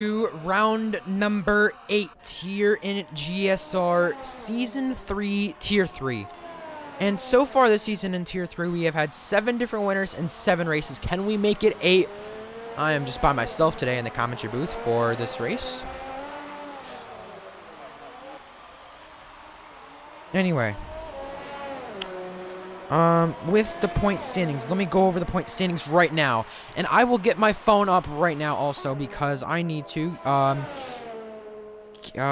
To round number 8 here in GSR Season 3, Tier 3. And so far this season in Tier 3, we have had 7 different winners and 7 races. Can we make it 8? I am just by myself today in the commentary booth for this race. Anyway. With the point standings, let me go over the point standings right now. And I will get my phone up right now also because I need to,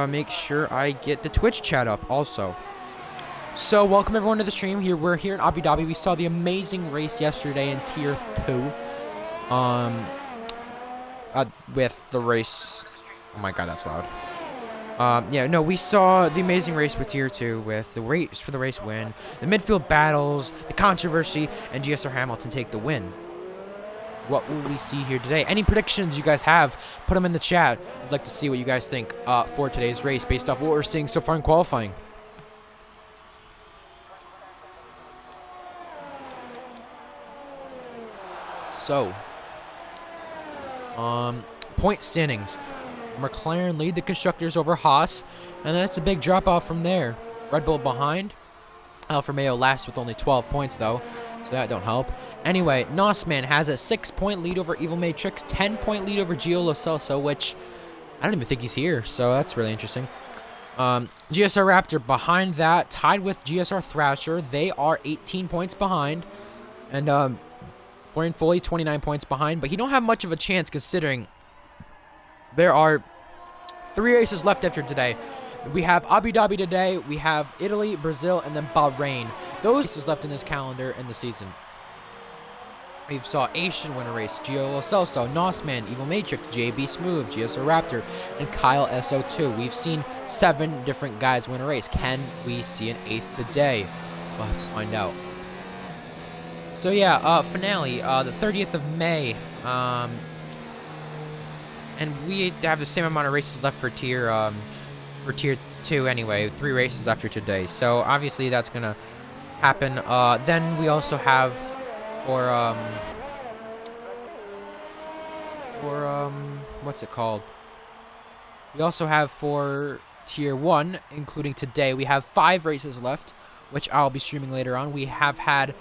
make sure I get the Twitch chat up also. So, welcome everyone to the stream. We're here in Abu Dhabi. We saw the amazing race yesterday in Tier 2. With the race... Oh my god, that's loud. We saw the amazing race with Tier 2 with the race for the race win, the midfield battles, the controversy, and GSR Hamilton take the win. What will we see here today? Any predictions you guys have, put them in the chat. I'd like to see what you guys think for today's race based off what we're seeing so far in qualifying. So, point standings. McLaren lead the constructors over Haas, and that's a big drop off from there. Red Bull behind. Alfa Romeo last with only 12 points though, so that don't help. Anyway, Nossman has a 6-point lead over Evil Matrix, 10-point lead over Gio Lo Celso, which I don't even think he's here, so that's really interesting. GSR Raptor behind that, tied with GSR Thrasher. They are 18 points behind, and Florian Foley 29 points behind, but he don't have much of a chance considering there are 3 races left after today. We have Abu Dhabi today, we have Italy, Brazil, and then Bahrain. Those races left in this calendar in the season. We saw Asian win a race, Gio Lo Celso, Nossman, Evil Matrix, JB Smooth, GSR Raptor, and Kyle SO2. We've seen 7 different guys win a race. Can we see an 8th today? We'll have to find out. So yeah, finale, the 30th of May. And we have the same amount of races left for tier 2 anyway. 3 races after today. So obviously that's gonna happen. Then we also have for what's it called? We also have for tier 1, including today, we have 5 races left, which I'll be streaming later on. We have had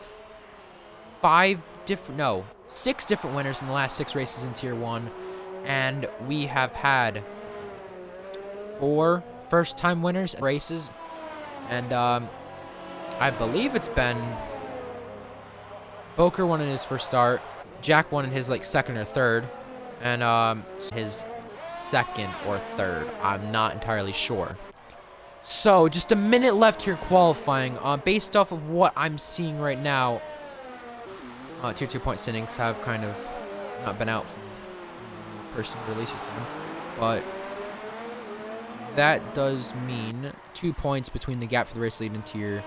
6 different winners in the last 6 races in tier 1. And we have had 4 first-time winners in races. And I believe it's been Boker won in his first start. Jack won in his second or third. And his second or third. I'm not entirely sure. So just a minute left here qualifying. Based off of what I'm seeing right now, tier 2 point standings have kind of not been out from person releases them, but that does mean 2 points between the gap for the race lead in tier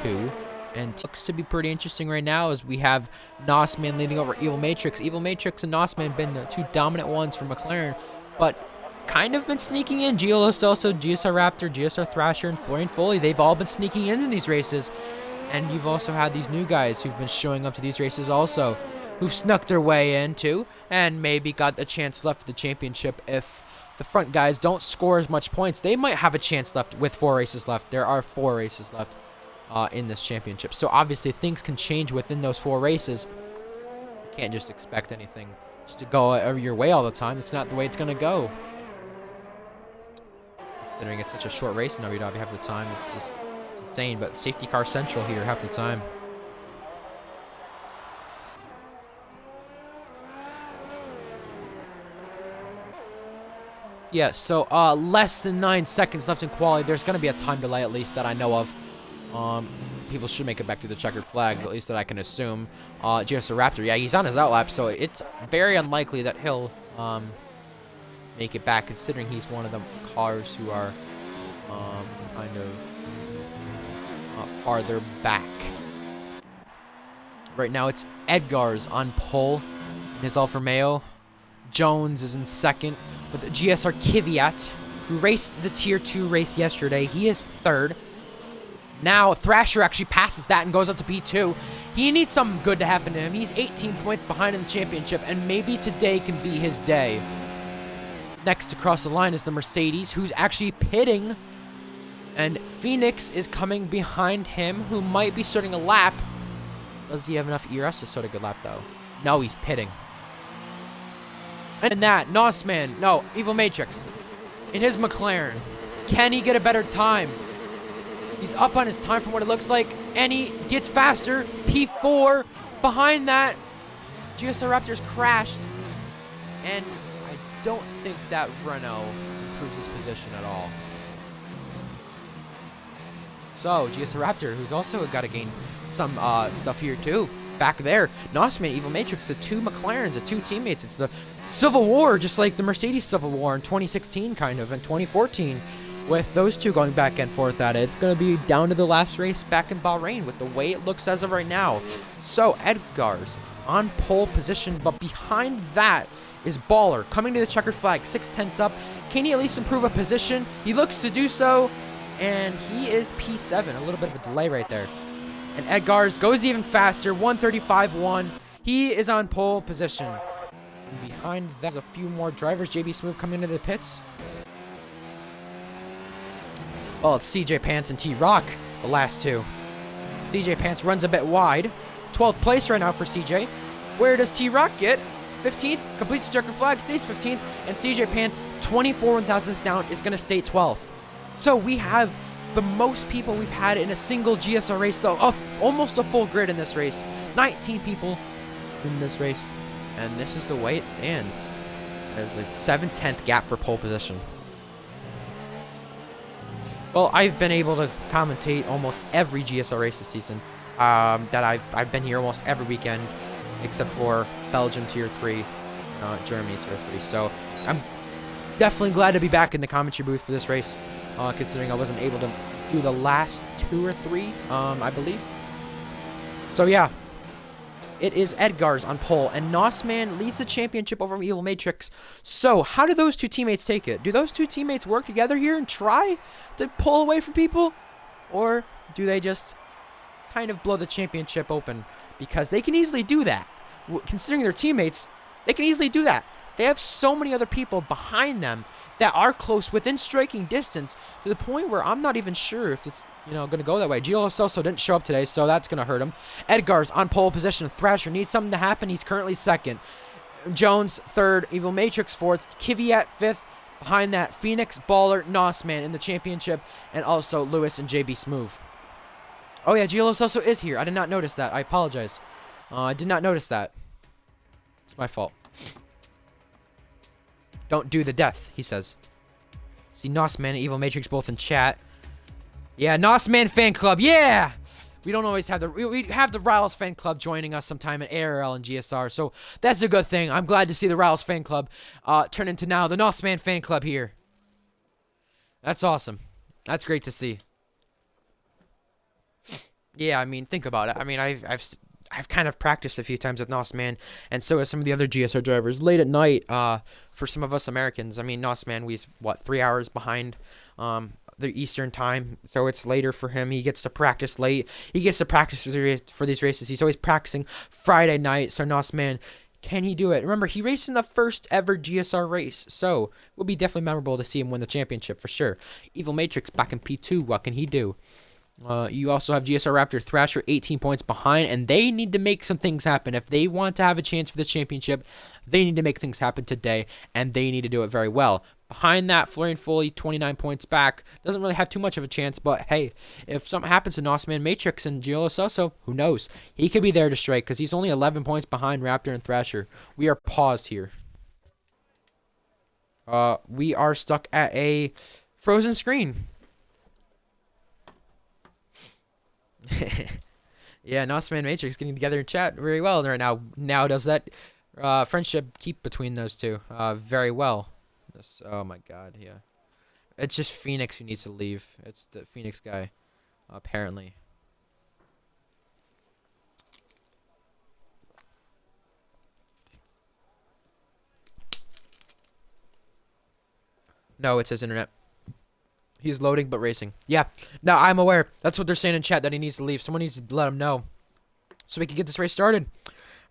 2, and it looks to be pretty interesting right now as we have Nossman leading over Evil Matrix. Evil Matrix and Nossman have been the 2 dominant ones for McLaren, but kind of been sneaking in. Gio Lo Celso, GSR Raptor, GSR Thrasher, and Florian Foley, they've all been sneaking in these races, and you've also had these new guys who've been showing up to these races also, who've snuck their way into and maybe got a chance left for the championship. If the front guys don't score as much points, they might have a chance left with 4 races left. There are 4 races left in this championship. So obviously things can change within those 4 races. You can't just expect anything just to go your way all the time. It's not the way it's going to go. Considering it's such a short race in Abu Dhabi half the time, it's insane. But safety car central here half the time. Yeah, so less than 9 seconds left in quality. There's going to be a time delay at least that I know of. People should make it back to the checkered flag, at least that I can assume. GSR Raptor, yeah, he's on his outlap, so it's very unlikely that he'll make it back, considering he's one of the cars who are kind of farther back. Right now it's Edgar's on pole in his Alfa Romeo. Jones is in second with GSR Kvyat, who raced the tier 2 race yesterday. He is third. Now Thrasher actually passes that and goes up to P2. He needs something good to happen to him. He's 18 points behind in the championship, and maybe today can be his day. Next to cross the line is the Mercedes, who's actually pitting. And Phoenix is coming behind him, who might be starting a lap. Does he have enough ERS to start a good lap, though? No, he's pitting. And that, Nossman, no, Evil Matrix, in his McLaren. Can he get a better time? He's up on his time from what it looks like, and he gets faster. P4. Behind that, GSR Raptors crashed. And I don't think that Renault improves his position at all. So, GSR Raptor, who's also got to gain some stuff here, too. Back there, Nossman, Evil Matrix, the two McLarens, the two teammates. It's the Civil War, just like the Mercedes Civil War in 2016, kind of, and 2014. With those two going back and forth at it. It's going to be down to the last race back in Bahrain with the way it looks as of right now. So, Edgar's on pole position, but behind that is Baller coming to the checkered flag, 6/10 up. Can he at least improve a position? He looks to do so. And he is P7, a little bit of a delay right there. And Edgar's goes even faster, 1:35.1. He is on pole position. And behind that, there's a few more drivers. JB Smooth coming into the pits. Well, it's CJ Pants and T-Rock, the last two. CJ Pants runs a bit wide. 12th place right now for CJ. Where does T-Rock get? 15th, completes the checker flag, stays 15th. And CJ Pants, 24 1/1000ths down, is going to stay 12th. So we have the most people we've had in a single GSR race, though. Almost a full grid in this race. 19 people in this race. And this is the way it stands. There's a 7/10 gap for pole position. Well, I've been able to commentate almost every GSR race this season. That I've been here almost every weekend, except for Belgium Tier 3, Germany Tier 3. So I'm definitely glad to be back in the commentary booth for this race. Considering I wasn't able to do the last 2 or 3, I believe. So, yeah. It is Edgar's on pole, and Nossman leads the championship over Evil Matrix. So, how do those two teammates take it? Do those two teammates work together here and try to pull away from people? Or do they just kind of blow the championship open? Because they can easily do that. Considering their teammates, they can easily do that. They have so many other people behind them that are close within striking distance to the point where I'm not even sure if it's, going to go that way. Gio Soso didn't show up today, so that's going to hurt him. Edgar's on pole position. Thrasher needs something to happen. He's currently 2nd. Jones 3rd. Evil Matrix 4th. Kvyat 5th. Behind that, Phoenix, Baller, Nossman in the championship, and also Lewis and JB Smooth. Oh yeah, Gio Soso is here. I did not notice that. I apologize. I did not notice that. It's my fault. Don't do the death, he says. See Nossman and Evil Matrix both in chat. Yeah, Nossman fan club, yeah! We don't always have we have the Riles fan club joining us sometime at ARL and GSR, so that's a good thing. I'm glad to see the Riles fan club turn into now the Nossman fan club here. That's awesome. That's great to see. Yeah, I mean, think about it. I mean, I've kind of practiced a few times with Nossman, and so have some of the other GSR drivers late at night. For some of us Americans, I mean, Nossman, we's 3 hours behind the Eastern time, so it's later for him. He gets to practice late. He gets to practice for these races. He's always practicing Friday night. So Nossman, can he do it? Remember, he raced in the first ever GSR race, so it will be definitely memorable to see him win the championship for sure. Evil Matrix back in P2. What can he do? You also have GSR Raptor Thrasher 18 points behind, and they need to make some things happen. If they want to have a chance for this championship, they need to make things happen today, and they need to do it very well. Behind that, Florian Foley, 29 points back. Doesn't really have too much of a chance, but hey, if something happens to Nossman Matrix and Gio Soso, who knows? He could be there to strike, because he's only 11 points behind Raptor and Thrasher. We are paused here. We are stuck at a frozen screen. Yeah, Nossman Matrix getting together in chat very well right now. Now does that friendship keep between those two very well. Oh my god, yeah. It's just Phoenix who needs to leave. It's the Phoenix guy, apparently. No, it's his internet. He's loading but racing. Yeah, no, I'm aware. That's what they're saying in chat, that he needs to leave. Someone needs to let him know so we can get this race started.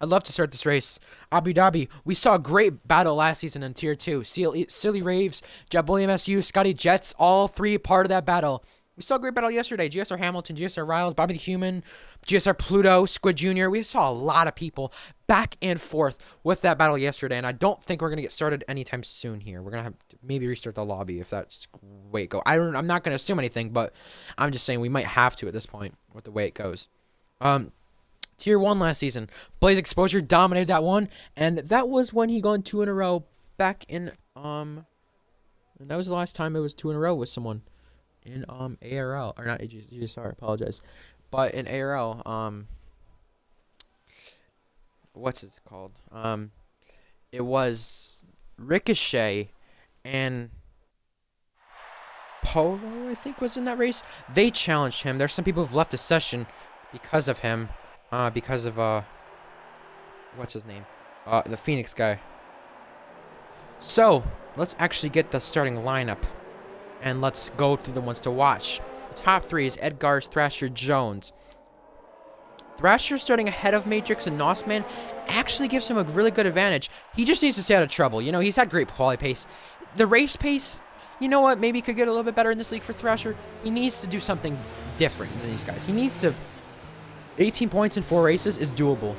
I'd love to start this race. Abu Dhabi. We saw a great battle last season in Tier 2. Silly Raves, Jabuli MSU, Scotty Jets, all three part of that battle. We saw a great battle yesterday. GSR Hamilton, GSR Riles, Bobby the Human, GSR Pluto, Squid Jr. We saw a lot of people back and forth with that battle yesterday, and I don't think we're going to get started anytime soon here. We're going to have to maybe restart the lobby if that's the way it goes. I'm not going to assume anything, but I'm just saying we might have to at this point with the way it goes. Tier 1 last season. Blaze Exposure dominated that one, and that was when he gone 2 in a row back in, and that was the last time it was 2 in a row with someone in, ARL, or not GSR, apologize, but in ARL, what's it called? It was Ricochet and Polo, I think, was in that race. They challenged him. There's some people who've left the session because of him. Because of, what's his name? The Phoenix guy. So, let's actually get the starting lineup. And let's go to the ones to watch. The top 3 is Edgar's, Thrasher, Jones. Thrasher starting ahead of Matrix and Nosman actually gives him a really good advantage. He just needs to stay out of trouble. You know, he's had great quali pace. The race pace, you know what, maybe could get a little bit better in this league for Thrasher. He needs to do something different than these guys. He needs to... 18 points in 4 races is doable.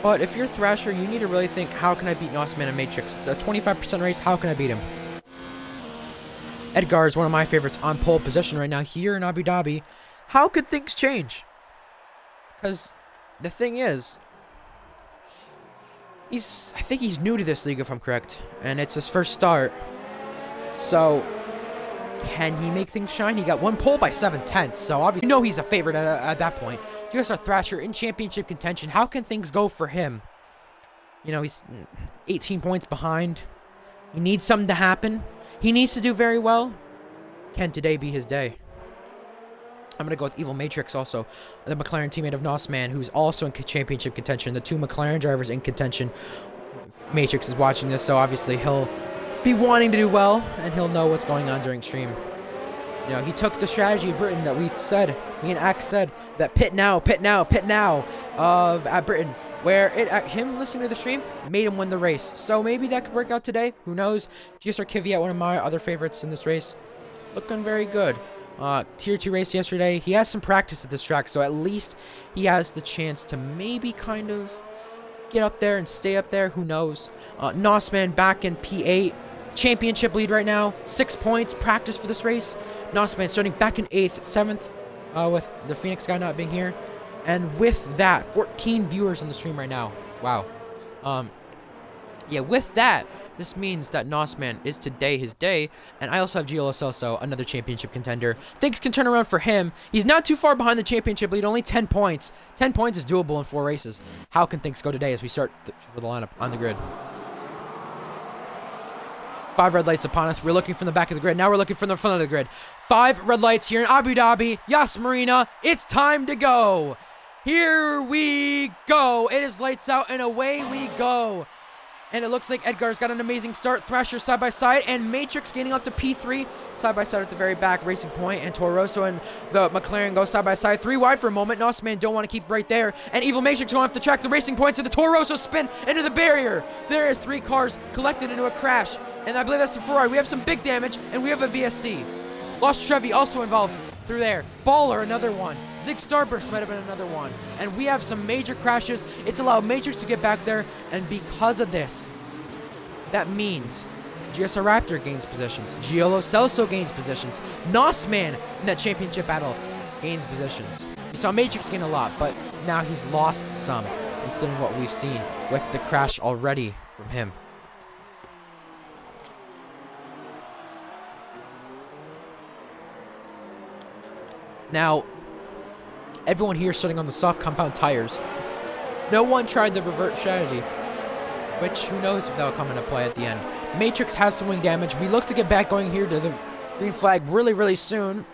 But if you're Thrasher, you need to really think, how can I beat Nosman and Matrix? It's a 25% race, how can I beat him? Edgar is one of my favorites on pole position right now here in Abu Dhabi. How could things change? Because the thing is, I think he's new to this league if I'm correct. And it's his first start. So... can he make things shine? He got 1 pole by 7/10, so obviously you know he's a favorite at that point. GSR Thrasher in championship contention. How can things go for him? You know, he's 18 points behind. He needs something to happen. He needs to do very well. Can today be his day? I'm going to go with Evil Matrix also. The McLaren teammate of Nosman, who's also in championship contention. The 2 McLaren drivers in contention. Matrix is watching this, so obviously he'll be wanting to do well, and he'll know what's going on during stream. You know, he took the strategy of Britain that me and Axe said, that pit now, at Britain, where him listening to the stream made him win the race. So maybe that could work out today. Who knows? GSR Kvyat, one of my other favorites in this race, looking very good. Tier 2 race yesterday. He has some practice at this track, so at least he has the chance to maybe kind of get up there and stay up there. Who knows? Nosman back in P8. Championship lead right now. 6 points. Practice for this race. Nosman starting back in 8th, 7th, with the Phoenix guy not being here. And with that, 14 viewers on the stream right now. Wow. Yeah, with that, this means that Nosman is today his day. And I also have Gio Celso, another championship contender. Things can turn around for him. He's not too far behind the championship lead, only 10 points. 10 points is doable in 4 races. How can things go today as we start for the lineup on the grid? 5 red lights upon us. We're looking from the back of the grid. Now we're looking from the front of the grid. 5 red lights here in Abu Dhabi. Yas Marina. It's time to go. Here we go. It is lights out and away we go. And it looks like Edgar's got an amazing start. Thrasher side by side, and Matrix gaining up to P3 side by side at the very back. Racing Point and Torosso and the McLaren go side by side. 3 wide for a moment. Nosman don't want to keep right there. And Evil Matrix going off the track. The Racing Points and the Torosso spin into the barrier. There is 3 cars collected into a crash. And I believe that's the Ferrari. We have some big damage, and we have a VSC. Lost Trevi also involved through there. Baller, another one. Zig Starburst might have been another one. And we have some major crashes. It's allowed Matrix to get back there. And because of this, that means GSR Raptor gains positions. Giolo Celso gains positions. Nosman in that championship battle gains positions. We saw Matrix gain a lot, but now he's lost some instead of what we've seen with the crash already from him. Now, everyone here is sitting on the soft compound tires. No one tried the revert strategy, which who knows if that'll come into play at the end. Matrix has some wing damage. We look to get back going here to the green flag really, really soon.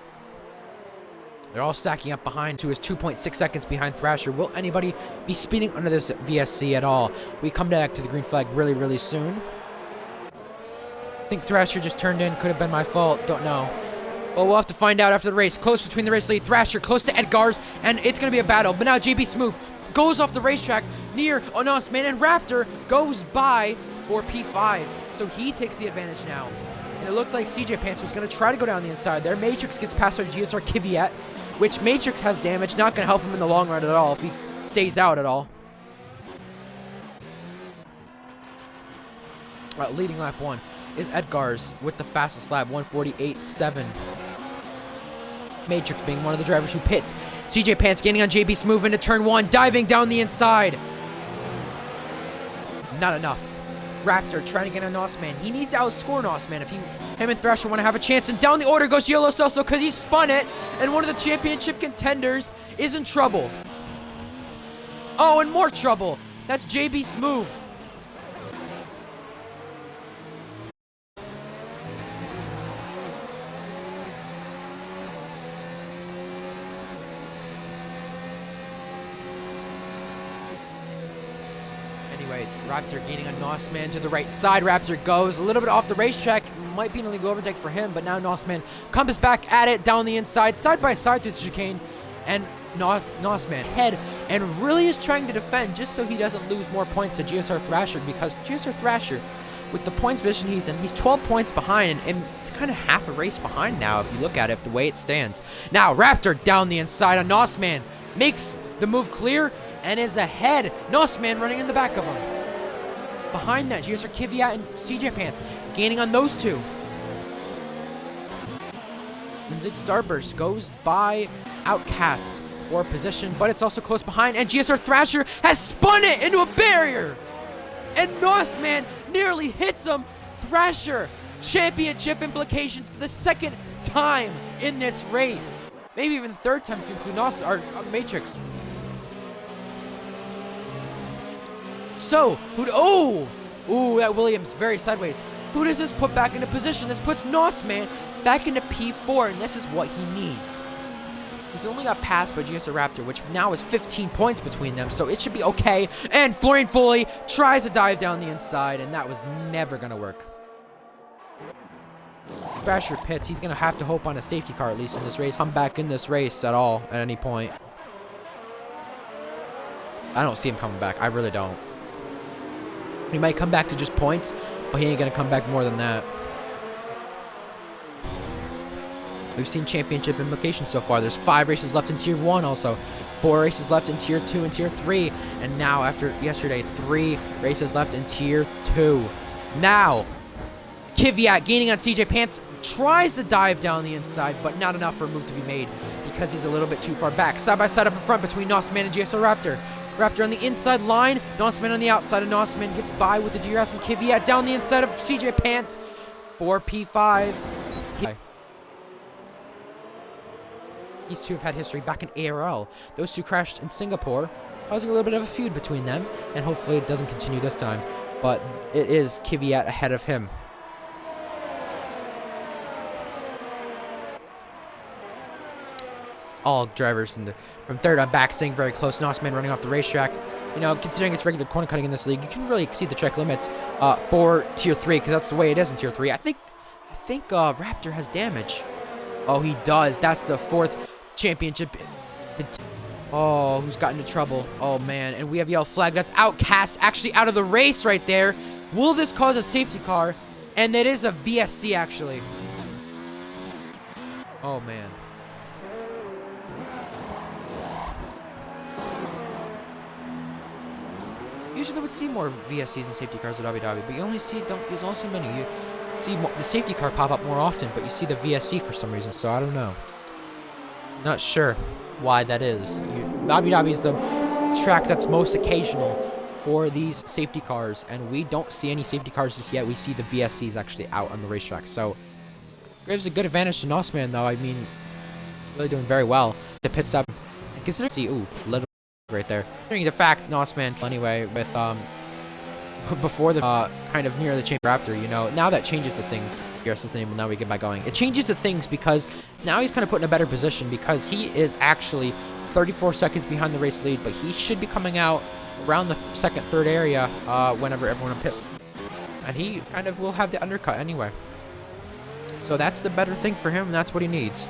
They're all stacking up behind to his 2.6 seconds behind Thrasher. Will anybody be speeding under this VSC at all? We come back to the green flag really, really soon. I think Thrasher just turned in. Could have been my fault. Don't know. Well, we'll have to find out after the race. Close between the race lead. Thrasher close to Edgar's, and it's going to be a battle. But now JB Smooth goes off the racetrack near Nosman, and Raptor goes by for P5. So he takes the advantage now. And it looked like CJ Pants was going to try to go down the inside there. Matrix gets past our GSR Kvyat, which Matrix has damage. Not going to help him in the long run at all if he stays out at all. Leading lap 1 is Edgar's with the fastest lap, 148.7. Matrix being one of the drivers who pits. CJ Pants gaining on JB Smooth into turn 1, diving down the inside. Not enough. Raptor trying to get on Nosman. He needs to outscore Nosman if him and Thrasher want to have a chance. And down the order goes Yellow Celso because he spun it. And one of the championship contenders is in trouble. Oh, and more trouble. That's JB Smooth. Anyways, Raptor gaining on Nosman to the right side. Raptor goes a little bit off the racetrack. Might be an illegal overtake for him, but now Nosman comes back at it down the inside, side by side through the chicane. And Nosman head and really is trying to defend just so he doesn't lose more points to GSR Thrasher, because GSR Thrasher, with the points position he's in, he's 12 points behind, and it's kind of half a race behind now if you look at it the way it stands. Now Raptor down the inside on Nosman, makes the move clear and is ahead. Nosman running in the back of him. Behind that, GSR Kvyat and CJ Pants gaining on those two. And Zig Starburst goes by Outcast for position, but it's also close behind, and GSR Thrasher has spun it into a barrier. And Nosman nearly hits him. Thrasher, championship implications for the second time in this race. Maybe even the third time if you include Matrix. So, that Williams very sideways. Who does this put back into position? This puts Nosman back into P4, and this is what he needs. He's only got passed by GSR Raptor, which now is 15 points between them, so it should be okay. And Florian Foley tries to dive down the inside, and that was never going to work. Thrasher pits. He's going to have to hope on a safety car, at least in this race. Come back in this race at all, at any point. I don't see him coming back. I really don't. He might come back to just points, but he ain't going to come back more than that. We've seen championship implications so far. There's 5 races left in Tier 1 also. 4 races left in Tier 2 and Tier 3. And now, after yesterday, 3 races left in Tier 2. Now, Kvyat gaining on CJ Pants. Tries to dive down the inside, but not enough for a move to be made because he's a little bit too far back. Side by side up in front between Nosman and GSR Raptor. Raptor on the inside line. Nosman on the outside, and Nosman gets by with the DRS and Kvyat down the inside of CJ Pants for P5. These two have had history back in ARL. Those two crashed in Singapore, causing a little bit of a feud between them, and hopefully it doesn't continue this time. But it is Kvyat ahead of him. All drivers from third on back staying very close. Nosman running off the racetrack. You know, considering it's regular corner cutting in this league, you can really exceed the track limits for Tier 3, because that's the way it is in Tier 3. I think Raptor has damage. Oh, he does. That's the 4th championship. Oh, who's got into trouble? Oh, man. And we have yellow flag. That's Outcast actually out of the race right there. Will this cause a safety car? And it is a VSC, actually. Oh, man. Usually would see more VSCs and safety cars at Abu Dhabi, but you only see many. You see the safety car pop up more often, but you see the VSC for some reason, so I don't know. Not sure why that is. Abu Dhabi is the track that's most occasional for these safety cars, and we don't see any safety cars just yet. We see the VSCs actually out on the racetrack, so gives a good advantage to Nosman, though. I mean, really doing very well. The pit stop, considering little right there. Considering the fact Nosman anyway with before the kind of near the chain Raptor, you know, now that changes the things. Here's his name. Now we get by going. It changes the things because now he's kind of put in a better position because he is actually 34 seconds behind the race lead, but he should be coming out around the second, third area whenever everyone pits, and he kind of will have the undercut anyway. So that's the better thing for him, and that's what he needs.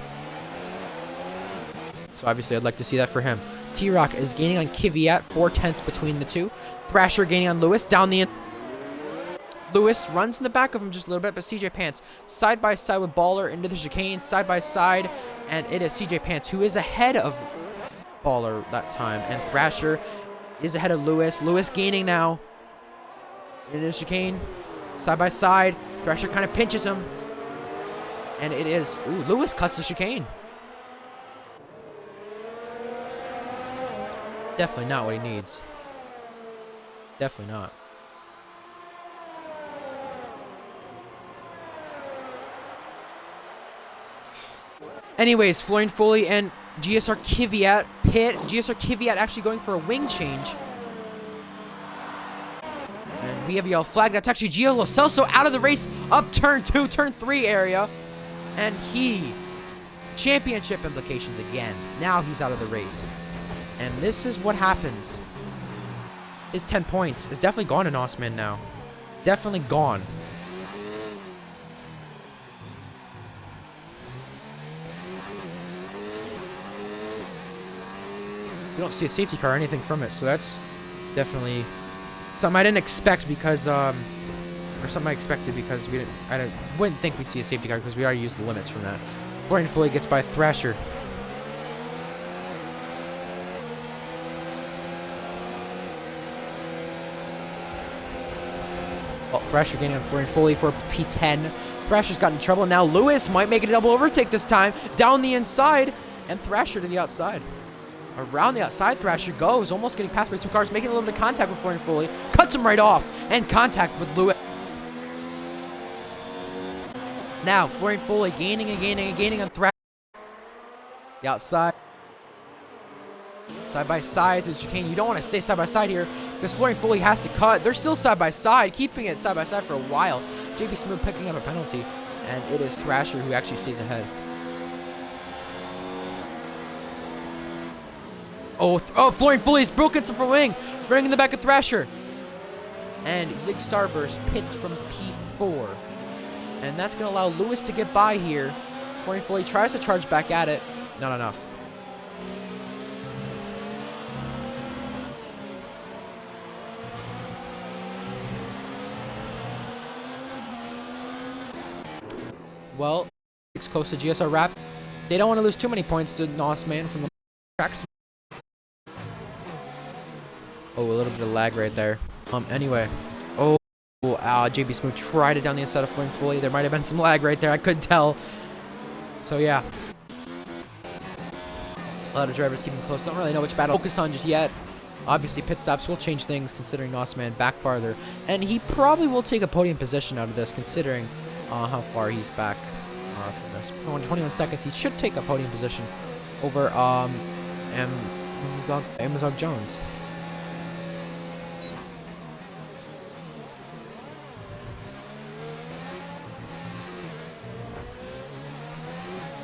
So obviously I'd like to see that for him. T-Rock is gaining on Kvyat, 4/10 between the two. Thrasher gaining on Lewis, down the end. Lewis runs in the back of him just a little bit, but CJ Pants side by side with Baller into the chicane, side by side, and it is CJ Pants who is ahead of Baller that time, and Thrasher is ahead of Lewis. Lewis gaining now into the chicane, side by side. Thrasher kind of pinches him, and it is, ooh, Lewis cuts the chicane. Definitely not what he needs. Definitely not. Anyways, Florian Foley and GSR Kvyat pit. GSR Kvyat actually going for a wing change. And we have a yellow flag. That's actually Gio Lo Celso out of the race up turn 2, turn 3 area. And he, championship implications again. Now he's out of the race. And this is what happens. His 10 points is definitely gone in Osman now. Definitely gone. You don't see a safety car or anything from it, so that's definitely something I didn't expect because, or something I expected because I wouldn't think we'd see a safety car because we already used the limits from that. Florian Foley gets by Thrasher. Well, Thrasher gaining on Florian Foley for P10. Thrasher's got in trouble. Now Lewis might make it a double overtake this time. Down the inside, and Thrasher to the outside. Around the outside, Thrasher goes, almost getting passed by 2 cars, making a little bit of contact with Florian Foley. Cuts him right off, and contact with Lewis. Now, Florian Foley gaining and gaining and gaining on Thrasher. The outside. Side by side through the chicane. You don't want to stay side by side here because Florian Foley has to cut. They're still side by side, keeping it side by side for a while. JB Smooth picking up a penalty, and it is Thrasher who actually stays ahead. Oh, Florian Foley's broken some from wing, running in the back of Thrasher. And Zig Starburst pits from P4. And that's going to allow Lewis to get by here. Florian Foley tries to charge back at it. Not enough. Well, it's close to GSR wrap. They don't want to lose too many points to Nosman from the tracks. Oh, a little bit of lag right there. Anyway. Oh, JB Smooth tried it down the inside of Florian Foley. There might have been some lag right there. I couldn't tell. So, yeah. A lot of drivers keeping close. Don't really know which battle to focus on just yet. Obviously, pit stops will change things considering Nosman back farther. And he probably will take a podium position out of this considering how far he's back from this. 21 seconds. He should take a podium position over Amazon Jones.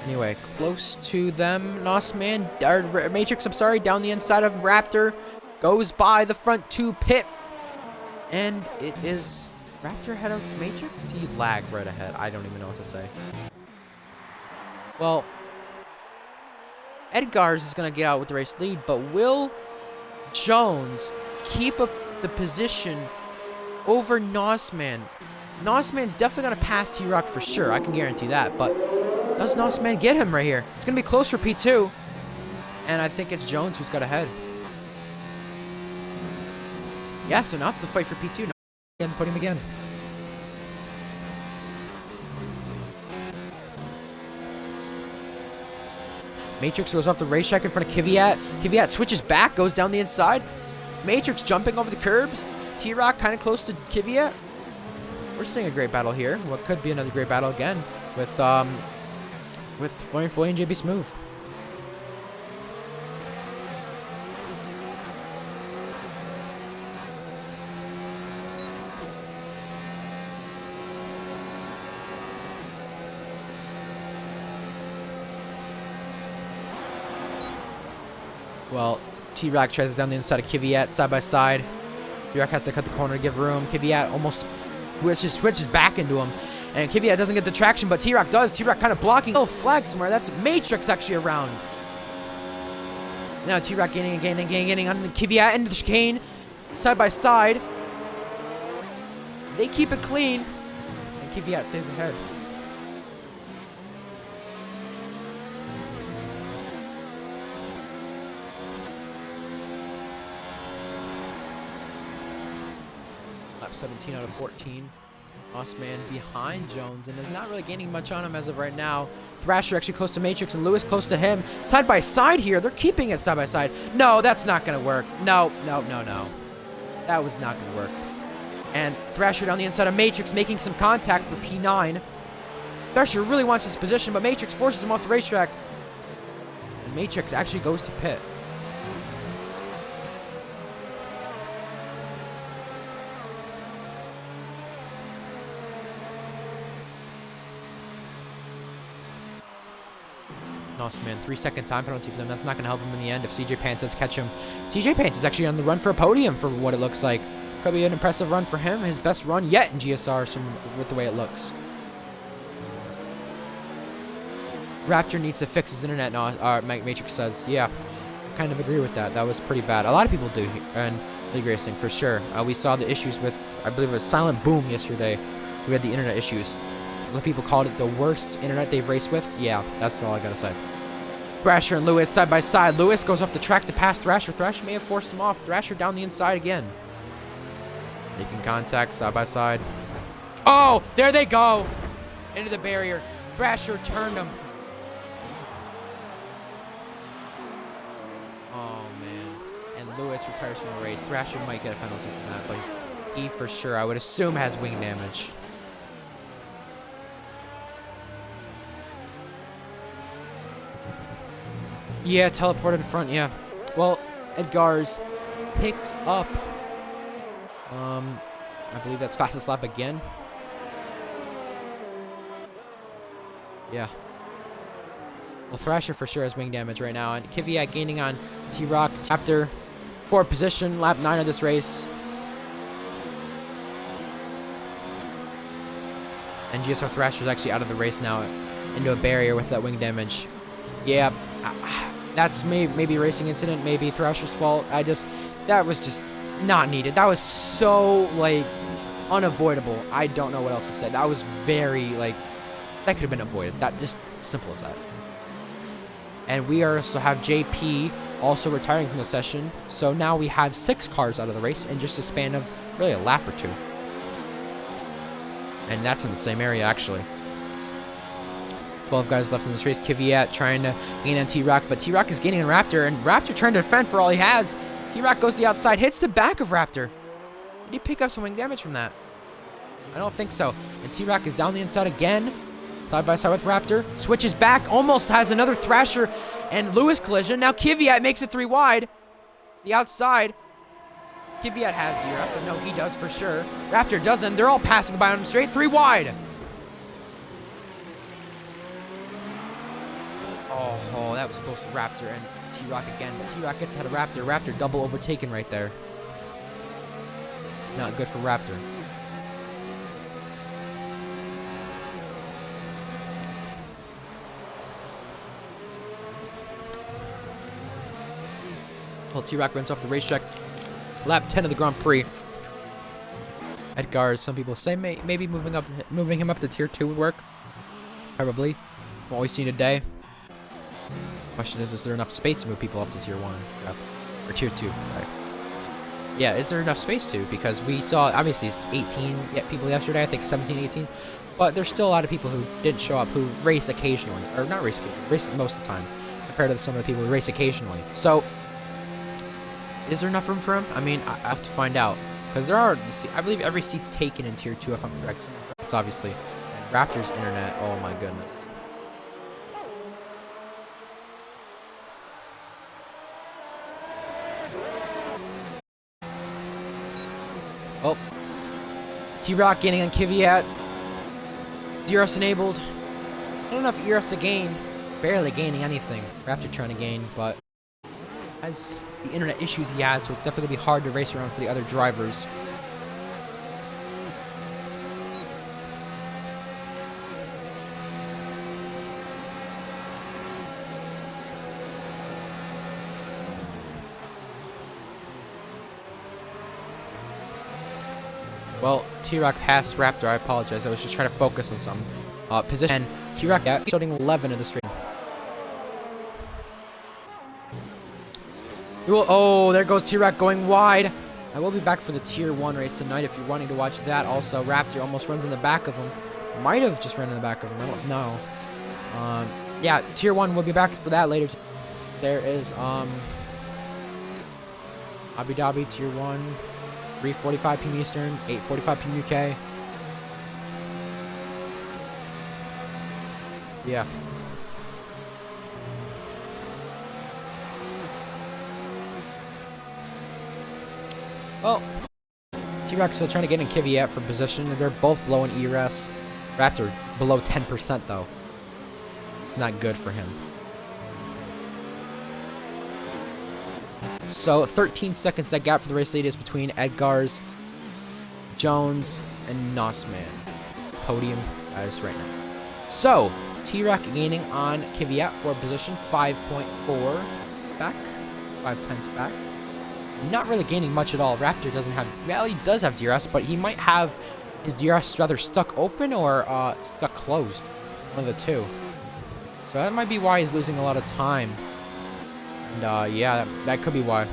Anyway, close to them. Nosman, or Matrix, I'm sorry, down the inside of Raptor. Goes by the front 2 pit. And it is Raptor ahead of Matrix? He lagged right ahead. I don't even know what to say. Well, Edgars is going to get out with the race lead, but will Jones keep up the position over Nosman? Nosman's definitely going to pass T-Rock for sure. I can guarantee that, but does Nosman get him right here? It's going to be close for P2. And I think it's Jones who's got ahead. Yeah, so now it's the fight for P2. Again, put him again. Matrix goes off the racetrack in front of Kvyat. Kvyat switches back, goes down the inside. Matrix jumping over the curbs. T-Rock kind of close to Kvyat. We're seeing a great battle here. What could be another great battle again with Florian Foley and JB Smooth. Well, T-Rock tries it down the inside of Kvyat, side by side. T-Rock has to cut the corner to give room. Kvyat almost switches back into him. And Kvyat doesn't get the traction, but T-Rock does. T-Rock kind of blocking. Oh, flag somewhere. That's Matrix actually around. Now T-Rock gaining on Kvyat into the chicane. Side by side. They keep it clean. And Kvyat stays ahead. Lap 17 out of 14. Mossman behind Jones and is not really gaining much on him as of right now. Thrasher actually close to Matrix and Lewis close to him. Side by side here. They're keeping it side by side. No, that's not going to work. No. That was not going to work. And Thrasher down the inside of Matrix making some contact for P9. Thrasher really wants his position, but Matrix forces him off the racetrack. And Matrix actually goes to pit. Man, 3-second time penalty for them. That's not going to help him in the end if CJ Pants does catch him. CJ Pants is actually on the run for a podium for what it looks like. Could be an impressive run for him. His best run yet in GSR with the way it looks. Raptor needs to fix his internet now, Matrix says. Yeah, I kind of agree with that. That was pretty bad. A lot of people do in league racing for sure. We saw the issues with, I believe it was Silent Boom yesterday. We had the internet issues. A lot of people called it the worst internet they've raced with. Yeah, that's all I gotta say. Thrasher and Lewis side by side. Lewis goes off the track to pass Thrasher. Thrasher may have forced him off. Thrasher down the inside again. Making contact side by side. Oh, there they go. Into the barrier. Thrasher turned him. Oh, man. And Lewis retires from the race. Thrasher might get a penalty from that, but he for sure, I would assume, has wing damage. Yeah, teleported in front, yeah. Well, Edgar's picks up. I believe that's fastest lap again. Yeah. Well, Thrasher for sure has wing damage right now. And Kvyat gaining on T-Rock. Raptor, 4th position, lap 9 of this race. And GSR Thrasher's actually out of the race now into a barrier with that wing damage. Yeah. That's maybe a racing incident, maybe Thrasher's fault. That was just not needed. That was so, like, unavoidable. I don't know what else to say. That was very, like, that could have been avoided. That just simple as that. And we also have JP also retiring from the session. So now we have 6 cars out of the race in just a span of really a lap or 2. And that's in the same area, actually. 12 guys left in this race. Kvyat trying to gain on T-Rock, but T-Rock is gaining on Raptor, and Raptor trying to defend for all he has. T-Rock goes to the outside, hits the back of Raptor. Did he pick up some wing damage from that? I don't think so. And T-Rock is down the inside again, side by side with Raptor. Switches back, almost has another Thrasher and Lewis collision. Now Kvyat makes it 3 wide. The outside. Kvyat has DRS, and no, he does for sure. Raptor doesn't. They're all passing by on him straight. 3 wide. Oh, that was close to Raptor and T-Rock again. But T-Rock gets ahead of Raptor. Raptor double overtaken right there. Not good for Raptor. Well, T-Rock runs off the racetrack. Lap 10 of the Grand Prix. Edgar, some people say maybe moving him up to tier 2 would work. Probably. From what we've seen today. Question is there enough space to move people up to tier 1? Or tier 2, right? Yeah, is there enough space to? Because we saw, obviously, it's 18 people yesterday, I think 17, 18. But there's still a lot of people who didn't show up, who race occasionally. Or not race occasionally, race most of the time. Compared to some of the people who race occasionally. So, is there enough room for him? I mean, I have to find out. Because there are, I believe every seat's taken in tier 2 if I'm correct. It's obviously. And Raptor's internet, oh my goodness. Oh. T-Rock gaining on Kvyat. DRS enabled. Not enough ERS to gain. Barely gaining anything. Raptor trying to gain, but has the internet issues he has, so it's definitely going to be hard to race around for the other drivers. Well, T-Rock passed Raptor. I apologize. I was just trying to focus on some position. T-Rock starting 11 in the stream. Oh, there goes T-Rock going wide. I will be back for the Tier 1 race tonight if you're wanting to watch that. Also, Raptor almost runs in the back of him. Might have just run in the back of him. I don't know. Yeah, Tier 1 will be back for that later. There is Abu Dhabi Tier 1, 3:45 p.m. Eastern, 8:45 p.m. UK. Yeah. Well, T-Rock still trying to get in Kvyat for position. They're both low in ERS. Raptor below 10% though. It's not good for him. So 13 seconds that gap for the race lead is between Edgar's, Jones, and Nossman. Podium as right now. So T-Rock gaining on Kvyat for position 5.4 back, 5/10 back. Not really gaining much at all. Raptor doesn't have, well, he does have DRS, but he might have his DRS rather stuck open or stuck closed. One of the two. So that might be why he's losing a lot of time. And yeah, that could be why.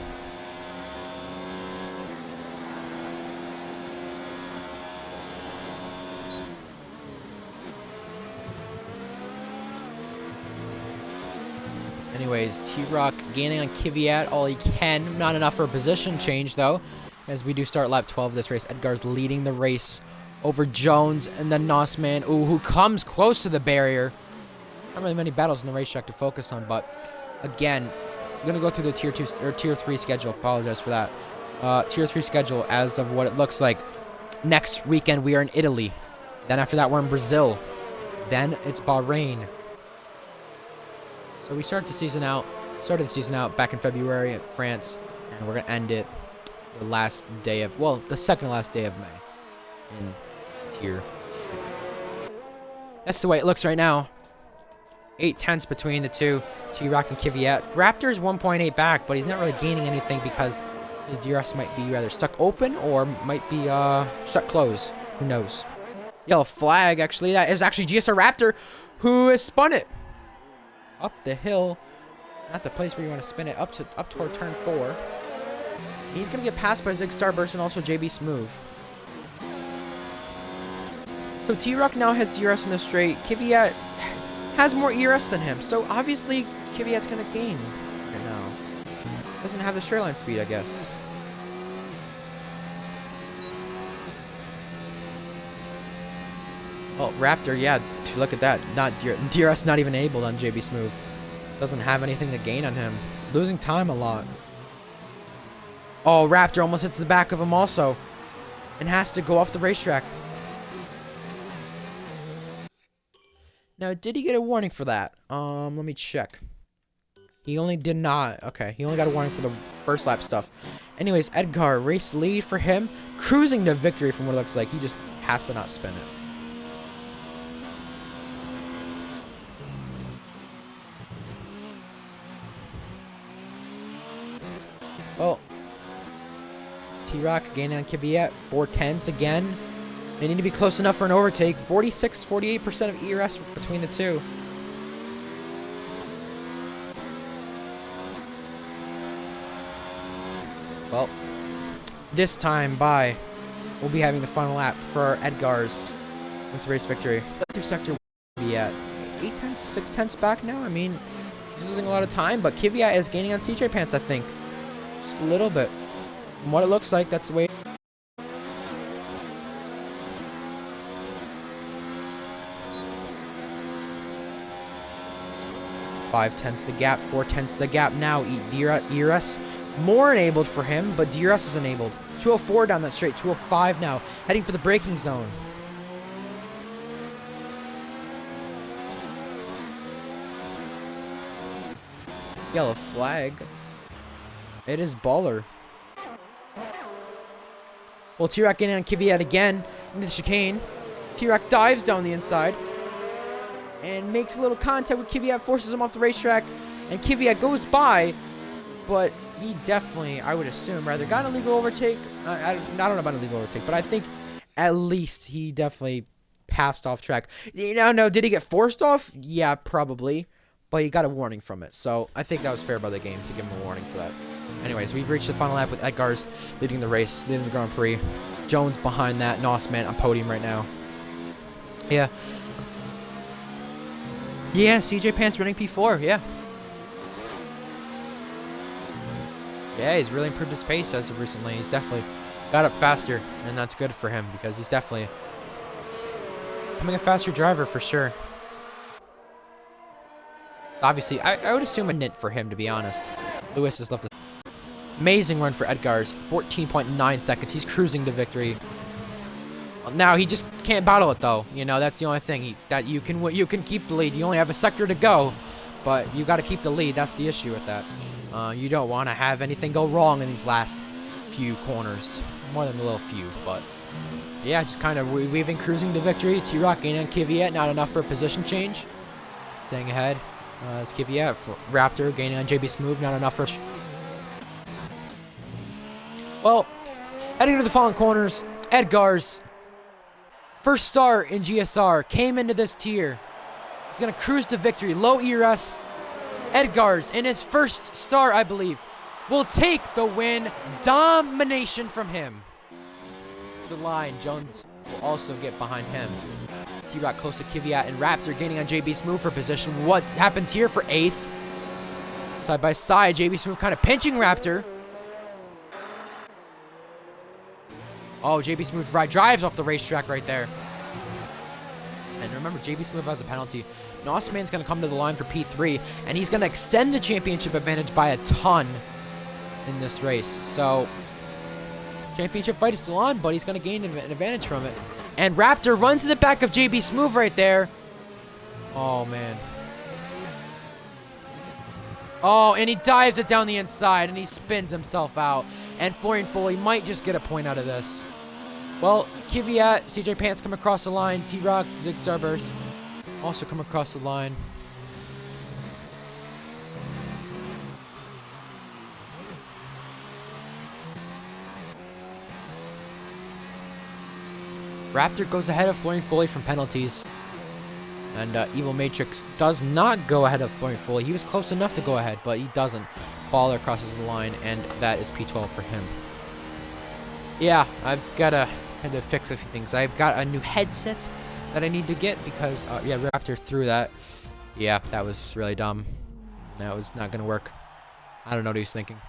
Anyways, T-Rock gaining on Kvyat all he can. Not enough for a position change, though, as we do start lap 12 of this race. Edgar's leading the race over Jones and then Nossman, who comes close to the barrier. Not really many battles in the racetrack to focus on, but again, I'm going to go through the Tier 2 or Tier 3 schedule. Apologize for that. Tier 3 schedule as of what it looks like. Next weekend, we are in Italy. Then after that, we're in Brazil. Then it's Bahrain. So we started the season out back in February at France, and we're going to end it the last day of, well, the second to last day of May in Tier 3. That's the way it looks right now. 8/10 between the two, T-Rock and Kvyat. Raptor's 1.8 back, but he's not really gaining anything because his DRS might be rather stuck open or might be stuck closed. Who knows? Yellow flag, actually. That is actually GSR Raptor who has spun it up the hill, not the place where you want to spin it, up toward turn 4. He's gonna get passed by Zig Starburst and also JB Smooth. So T-Rock now has DRS in the straight. Kvyat has more ERS than him, so obviously Kvyat's gonna gain right now. Doesn't have the straight line speed, I guess. Well, Raptor, yeah, look at that. Not DRS not even enabled on JB Smooth. Doesn't have anything to gain on him. Losing time a lot. Oh, Raptor almost hits the back of him also. And has to go off the racetrack. Now, did he get a warning for that? Let me check. He only did not. Okay, he only got a warning for the first lap stuff. Anyways, Edgar, race lead for him. Cruising to victory from what it looks like. He just has to not spin it. Well, T-Rock gaining on Kvyat, 4/10 again. They need to be close enough for an overtake. 46-48% of ERS between the two. Well, this time by, we'll be having the final lap for Edgar's with race victory. Through sector be at 8/10, 6/10 back now. I mean, he's losing a lot of time, but Kvyat is gaining on CJ Pants, I think. Just a little bit. From what it looks like, that's the way. .5 the gap, 4/10 the gap now. DRS more enabled for him, but DRS is enabled. 204 down that straight, 205 now, heading for the braking zone. Yellow flag. It is baller. Well, T-Rock getting on Kvyat again into the chicane. T-Rock dives down the inside and makes a little contact with Kvyat, forces him off the racetrack, and Kvyat goes by, but he definitely, I would assume, rather got an illegal overtake. I don't know about an illegal overtake, but I think at least he definitely passed off track. No, did he get forced off? Yeah, probably. But he got a warning from it. So I think that was fair by the game to give him a warning for that. Anyways, we've reached the final lap with Edgar's leading the race, leading the Grand Prix. Jones behind that. Nossman on podium right now. Yeah. Yeah, CJ Pants running P4, yeah. Yeah, he's really improved his pace as of recently. He's definitely got up faster, and that's good for him because he's definitely becoming a faster driver for sure. So obviously, I would assume a nit for him, to be honest. Lewis has left a amazing run for Edgar's, 14.9 seconds. He's cruising to victory. Well, now he just can't battle it though. You know, that's the only thing that you can keep the lead. You only have a sector to go, but you got to keep the lead. That's the issue with that. You don't want to have anything go wrong in these last few corners. More than a little few, but yeah, just kind of we've been cruising to victory. T-Rock gaining on Kvyat, not enough for a position change. Staying ahead. It's Kvyat. Raptor gaining on JB Smooth, not enough for. Well, heading to the following corners, Edgar's first start in GSR came into this tier. He's going to cruise to victory. Low ERS. Edgar's, in his first start, I believe, will take the win. Domination from him. The line, Jones will also get behind him. T-Rock close to Kvyat and Raptor gaining on JB Smooth for position. What happens here for 8th? Side by side, JB Smooth kind of pinching Raptor. Oh, JB Smooth drives off the racetrack right there. And remember, JB Smooth has a penalty. Nossman's going to come to the line for P3, and he's going to extend the championship advantage by a ton in this race. So, championship fight is still on, but he's going to gain an advantage from it. And Raptor runs to the back of JB Smooth right there. Oh, man. Oh, and he dives it down the inside, and he spins himself out. And Florian Foley might just get a point out of this. Well, Kvyat, CJ Pants come across the line. T-Rock, Zig Starburst also come across the line. Raptor goes ahead of Florian Foley from penalties. And Evil Matrix does not go ahead of Florian Foley. He was close enough to go ahead, but he doesn't. Baller crosses the line, and that is P12 for him. Yeah, I've got to kind of fix a few things. I've got a new headset that I need to get because, yeah, Raptor threw that. Yeah, that was really dumb. That was not going to work. I don't know what he was thinking.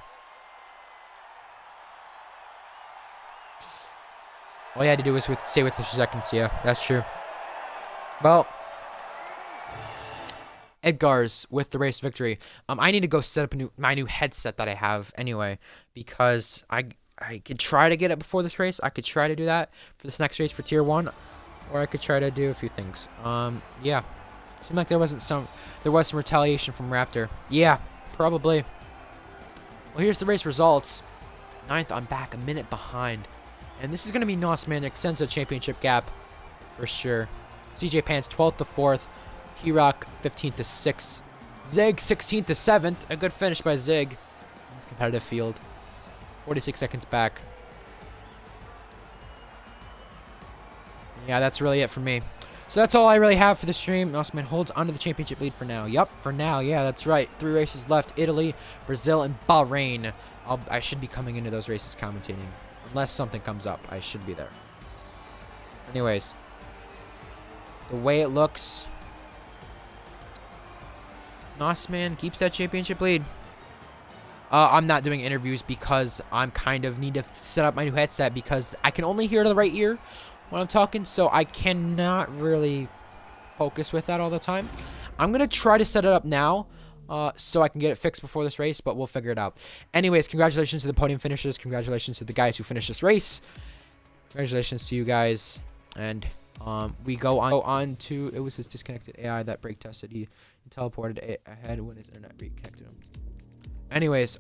All you had to do was stay with 50 seconds. Yeah, that's true. Well, Edgar's with the race victory. I need to go set up my new headset that I have anyway, because I could try to get it before this race. I could try to do that for this next race for tier 1, or I could try to do a few things. Yeah, seemed like there was some retaliation from Raptor. Yeah, probably. Well, here's the race results. 9th, I'm back a minute behind, and this is gonna be Nossman. Extends the championship gap for sure. CJ Pants 12th to 4th. T-Rock 15th to 6th. Zig 16th to 7th. A good finish by Zig in this competitive field. 46 seconds back. Yeah, that's really it for me. So that's all I really have for the stream. Nossman holds onto the championship lead for now. Yup, for now. Yeah, that's right. 3 races left. Italy, Brazil, and Bahrain. I should be coming into those races commentating. Unless something comes up, I should be there. Anyways, the way it looks, Nossman keeps that championship lead. I'm not doing interviews because I'm kind of need to set up my new headset because I can only hear the right ear when I'm talking, so I cannot really focus with that all the time. I'm going to try to set it up now so I can get it fixed before this race, but we'll figure it out. Anyways, congratulations to the podium finishers. Congratulations to the guys who finished this race. Congratulations to you guys. And we go on to, it was his disconnected AI that brake tested. He teleported ahead when his internet reconnected him. Anyways,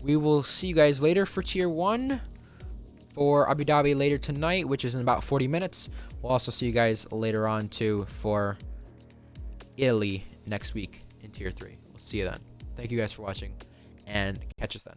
we will see you guys later for tier 1 for Abu Dhabi later tonight, which is in about 40 minutes. We'll also see you guys later on too for Italy next week in tier 3. We'll see you then. Thank you guys for watching, and catch us then.